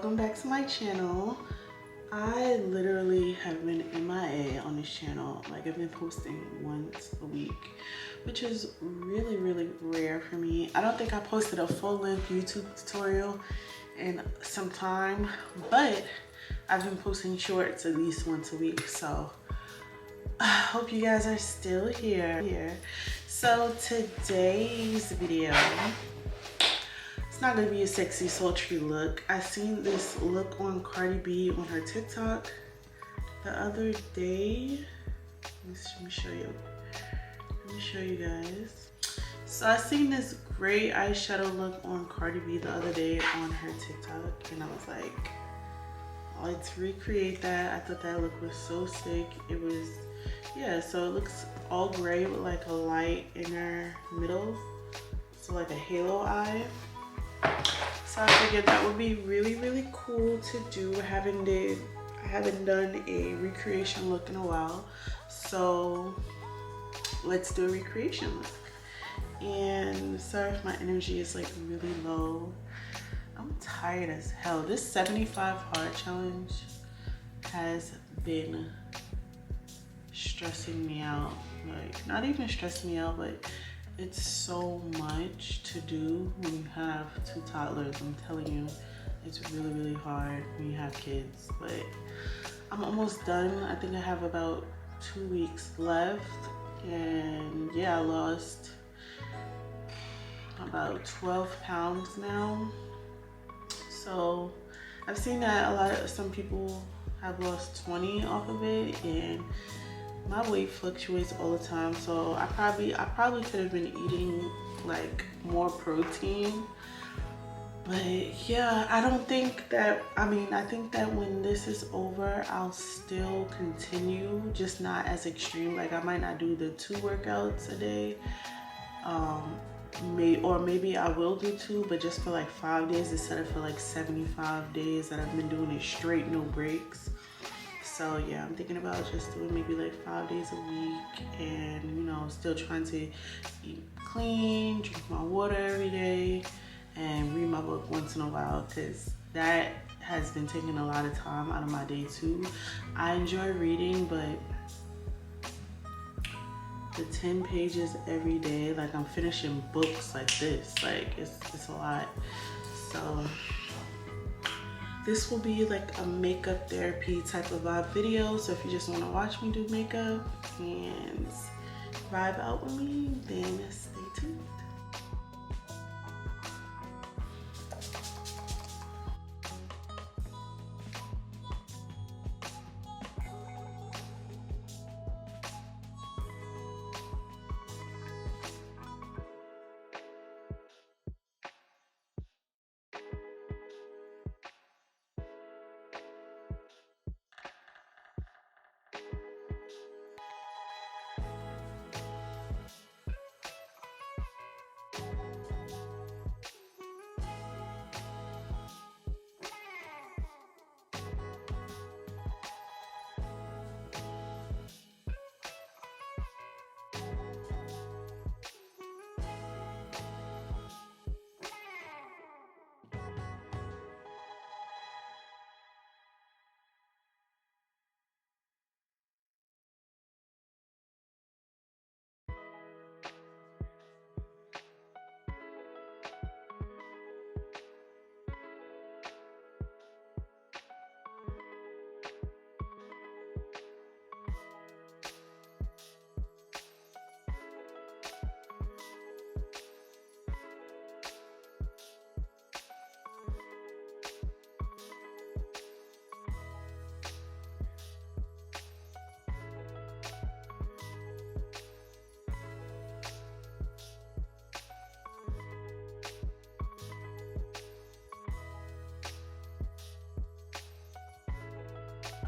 welcome back to my channel. I literally have been MIA on this channel. Like, I've been posting once a week, which is really rare for me. I don't think I posted a full-length YouTube tutorial in some time, but I've been posting shorts at least once a week, so I hope you guys are still here. So today's video, it's not gonna be a sexy, sultry look. I seen this look on Cardi B on her TikTok the other day. Let me show you. Let me show you guys. So I seen this great eyeshadow look on Cardi B the other day on her TikTok, and I was like, let's recreate that. I thought that look was so sick. It was, yeah, so it looks all gray with like a light inner middle. So like a halo eye. So I figured that would be really cool to do. I haven't done a recreation look in a while. So let's do a recreation look. And sorry if my energy is like really low. I'm tired as hell. This 75 hard challenge has been stressing me out. Like, not even stressing me out, but it's so much to do when you have two toddlers. I'm telling you, it's really hard when you have kids. But I'm almost done. I think I have about 2 weeks left. And yeah, I lost about 12 pounds now. So I've seen that some people have lost 20 off of it, and my weight fluctuates all the time. So I probably could have been eating like more protein. But yeah, I think that when this is over, I'll still continue, just not as extreme. Like, I might not do the 2 workouts a day. Maybe I will do 2, but just for like 5 days instead of for like 75 days that I've been doing it straight, no breaks. So yeah, I'm thinking about just doing maybe like 5 days a week, and you know, still trying to eat clean, drink my water every day, and read my book once in a while, because that has been taking a lot of time out of my day too. I enjoy reading, but the 10 pages every day, like, I'm finishing books like this, like it's a lot. So this will be like a makeup therapy type of vibe video. So if you just want to watch me do makeup and vibe out with me, then stay tuned.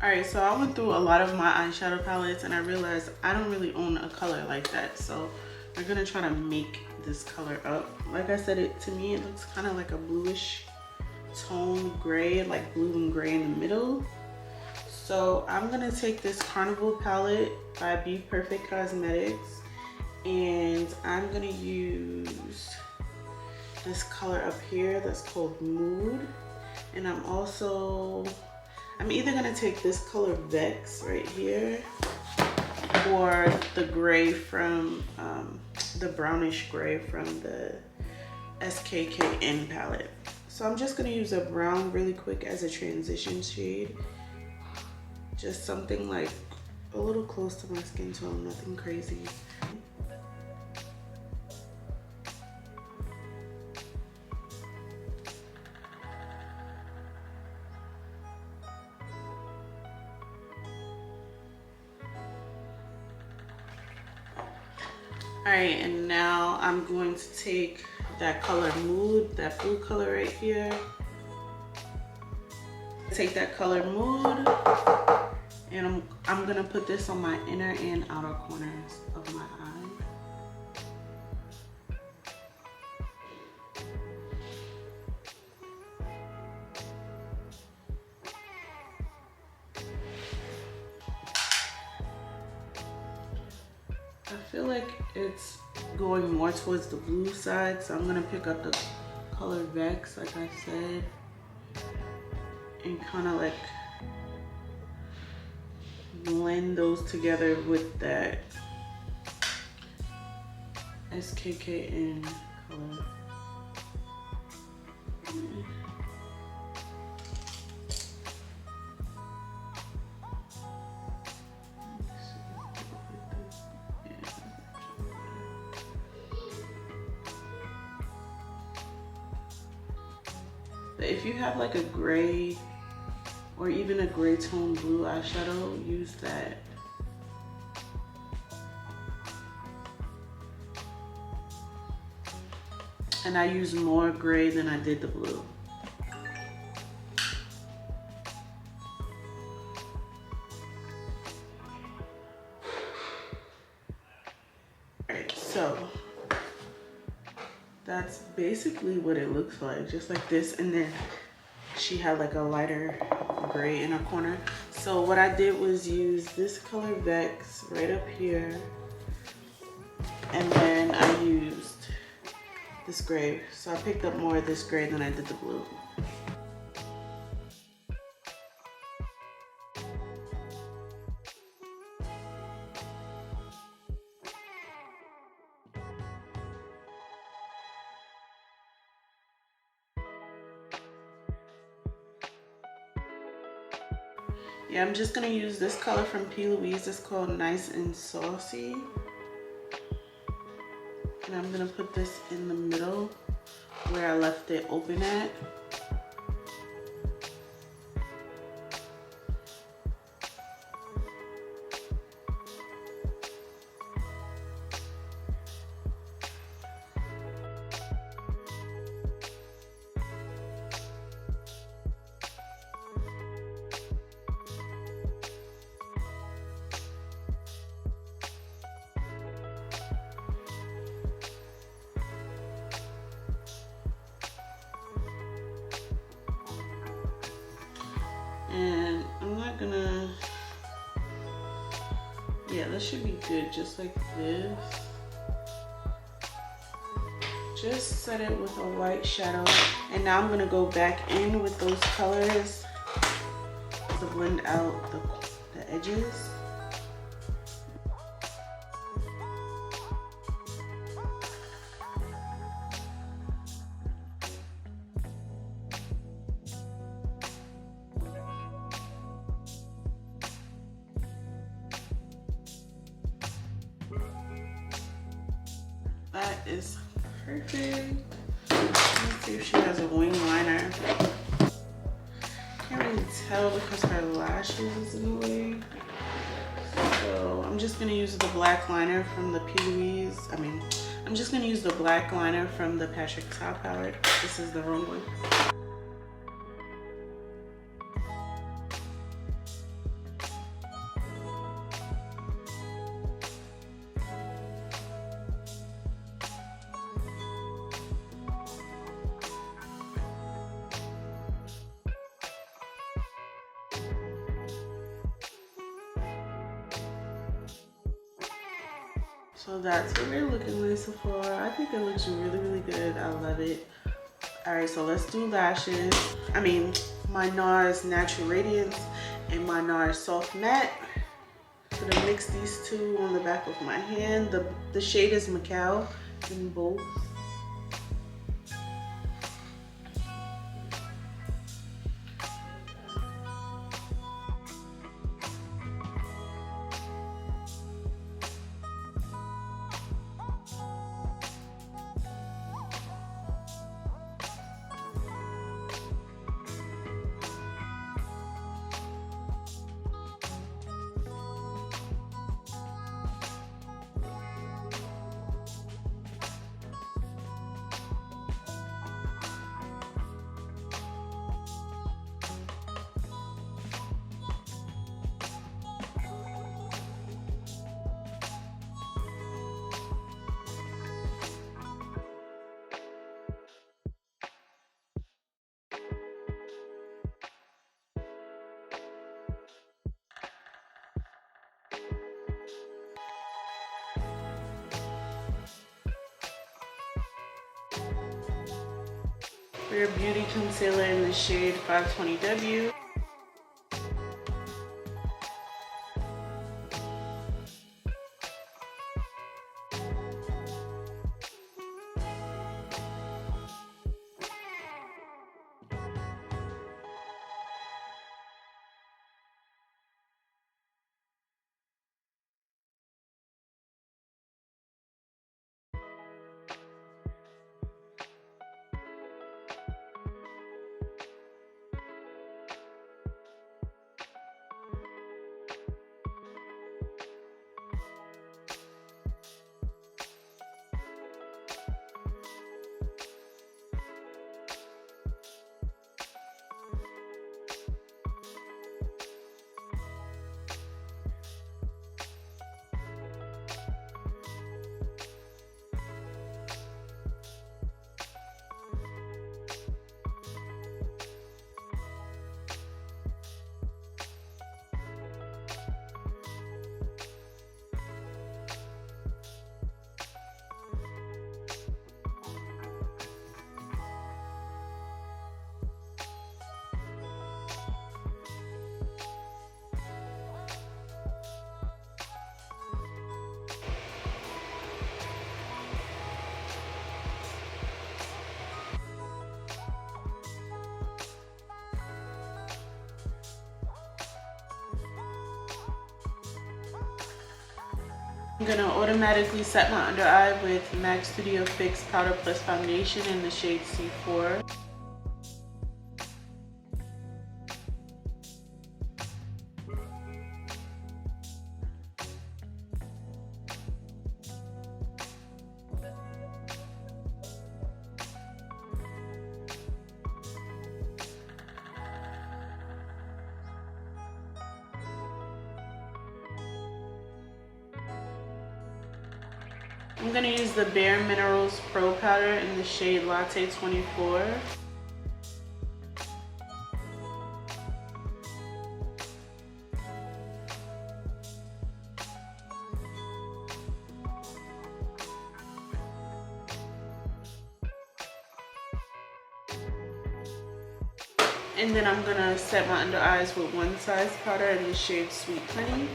Alright, so I went through a lot of my eyeshadow palettes, and I realized I don't really own a color like that. So we're gonna try to make this color up. Like I said, to me it looks kind of like a bluish tone gray, like blue and gray in the middle. So I'm gonna take this Carnival palette by Be Perfect Cosmetics, and I'm gonna use this color up here that's called Mood. And I'm either gonna take this color Vex right here or the gray from, the brownish gray from the SKKN palette. So I'm just gonna use a brown really quick as a transition shade. Just something like a little close to my skin tone, nothing crazy. All right, and now I'm going to take that color Mood, that blue color right here. Take that color Mood, and I'm gonna put this on my inner and outer corners of my eye. I feel like it's going more towards the blue side, so I'm gonna pick up the color Vex, like I said, and kind of like blend those together with that SKKN color. But if you have like a gray or even a gray tone blue eyeshadow, use that. And I use more gray than I did the blue. Alright, so that's basically what it looks like, just like this. And then she had like a lighter gray in her corner. So what I did was use this color Vex right up here, and then I used this gray. So I picked up more of this gray than I did the blue. Yeah, I'm just gonna use this color from P. Louise. It's called Nice and Saucy. And I'm gonna put this in the middle where I left it open at. And I'm not gonna, yeah, that should be good, just like this. Just set it with a white shadow. And now I'm gonna go back in with those colors to blend out the edges. That is perfect. Let's see if she has a wing liner. Can't really tell because her lashes is in the way. So I'm just gonna use the black liner from the P. Louise. I'm just gonna use the black liner from the Patrick Ta palette. This is the wrong one. So that's what we're looking like so far. I think it looks really, really good. I love it. All right, so let's do lashes. My NARS Natural Radiance and my NARS Soft Matte. I'm gonna mix these two on the back of my hand. The shade is Macao in both. Rare Beauty Concealer in the shade 520W. I'm gonna automatically set my under eye with MAC Studio Fix Powder Plus Foundation in the shade C4. I'm gonna use the Bare Minerals Pro Powder in the shade Latte 24. And then I'm gonna set my under eyes with One Size powder in the shade Sweet Honey.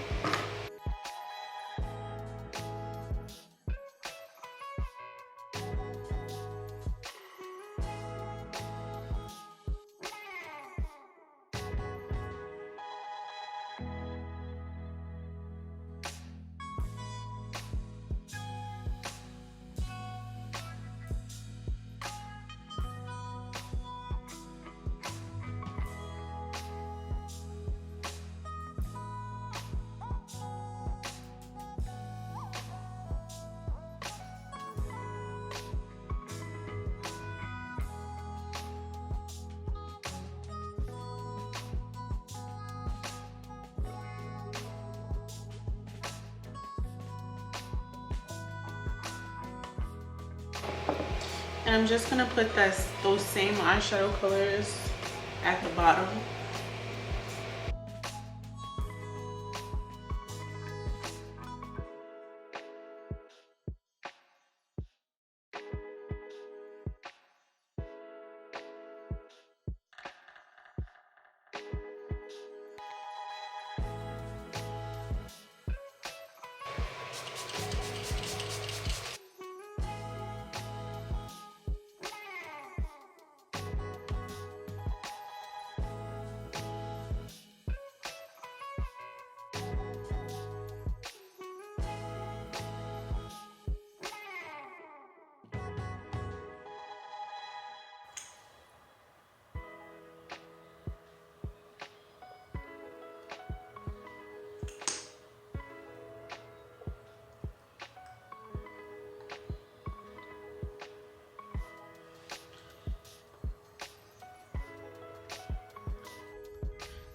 And I'm just gonna put those same eyeshadow colors at the bottom.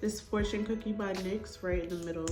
this fortune cookie by NYX right in the middle.